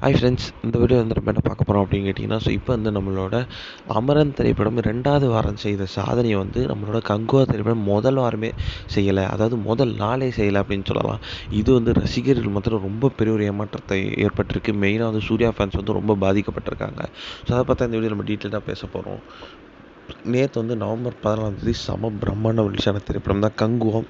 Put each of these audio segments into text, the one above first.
Hi friends, இந்த video வந்து நம்ம என்ன பார்க்க போகிறோம் அப்படின்னு கேட்டிங்கன்னா, இப்போ வந்து நம்மளோட அமரன் திரைப்படம் 2வது வாரம் செய்த சாதனையை வந்து நம்மளோட கங்குவா திரைப்படம் முதல் வாரமே செய்யலை, அதாவது முதல் நாளே செய்யலை அப்படின்னு சொல்லலாம். இது வந்து ரசிகர்கள் மத்தியில் ரொம்ப பெரிய ஒரு ஏமாற்றத்தை ஏற்பட்டிருக்கு. மெயினாக வந்து சூர்யா ஃபேன்ஸ் வந்து ரொம்ப பாதிக்கப்பட்டிருக்காங்க. ஸோ அதை பார்த்தா இந்த வீடியோ நம்ம டீட்டெயிலாக பேச போகிறோம். நேற்று வந்து நவம்பர் 14 செம பிரம்மாண்ட ரிலீஸான திரைப்படம் தான் கங்குவா.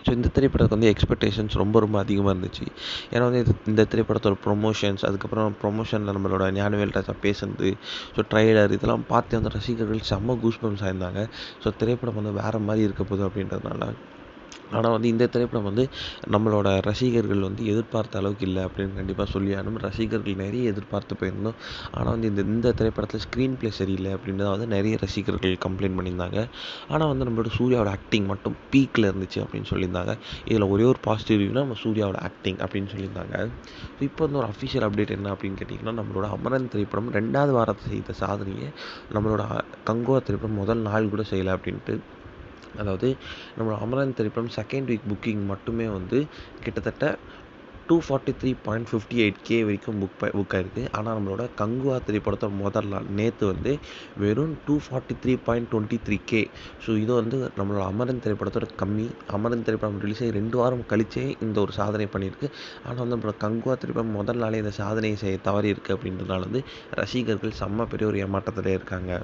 ஸோ இந்த திரைப்படத்துக்கு வந்து எக்ஸ்பெக்டேஷன்ஸ் ரொம்ப அதிகமாக இருந்துச்சு. ஏன்னா வந்து இந்த திரைப்படத்தோட ப்ரொமோஷன்ஸ், அதுக்கப்புறம் ப்ரொமோஷனில் நம்மளோட ஞானவேல் ராஜா பேசுனது, ஸோ ட்ரெய்லர் இதெல்லாம் பார்த்து அந்த ரசிகர்கள் செம்ம கூஸ்பம்ஸ் ஆயிருந்தாங்க. ஸோ திரைப்படம் வந்து வேறு மாதிரி இருக்க போகுது அப்படின்றதுனால. ஆனால் வந்து இந்த திரைப்படம் வந்து நம்மளோட ரசிகர்கள் வந்து எதிர்பார்த்த அளவுக்கு இல்லை அப்படின்னு கண்டிப்பாக சொல்லி ஆகணும். ரசிகர்கள் நிறைய எதிர்பார்த்து போயிருந்தோம். ஆனால் வந்து இந்த திரைப்படத்தில் ஸ்க்ரீன் ப்ளே சரியில்லை அப்படின்னு தான் வந்து நிறைய ரசிகர்கள் கம்ப்ளைண்ட் பண்ணியிருந்தாங்க. ஆனால் வந்து நம்மளோட சூர்யாவோட ஆக்டிங் மட்டும் பீக்கில் இருந்துச்சு அப்படின்னு சொல்லியிருந்தாங்க. இதில் ஒரே ஒரு பாசிட்டிவ் ரிவ்யூனா நம்ம சூர்யாவோட ஆக்டிங் அப்படின்னு சொல்லியிருந்தாங்க. இப்போ வந்து ஒரு அஃபிஷியல் அப்டேட் என்ன அப்படின்னு கேட்டிங்கன்னா, நம்மளோட அமரன் திரைப்படம் 2வது வாரத்தை செய்த சாதனையை நம்மளோட கங்குவா திரைப்படம் முதல் நாள் கூட செய்யலை அப்படின்ட்டு. அதாவது நம்மளோட அமரன் திரைப்படம் செகண்ட் வீக் புக்கிங் மட்டுமே வந்து கிட்டத்தட்ட 243.58K வரைக்கும் புக் ஆயிருக்கு. ஆனால் நம்மளோட கங்குவா திரைப்படத்தோட முதல் நாள் நேற்று வந்து வெறும் 243.23K. ஸோ இது வந்து நம்மளோட அமரன் திரைப்படத்தோட கம்மி. அமரன் திரைப்படம் ரிலீஸ் ஆகி 2 வாரம் கழிச்சே இந்த ஒரு சாதனை பண்ணியிருக்கு. ஆனால் வந்து நம்மளோட கங்குவா திரைப்படம் முதல் நாளே இந்த சாதனையை செய்ய தவறி இருக்குது அப்படின்றதுனால வந்து ரசிகர்கள் செம்ம பெரிய ஒரு ஏமாற்றத்திலே இருக்காங்க.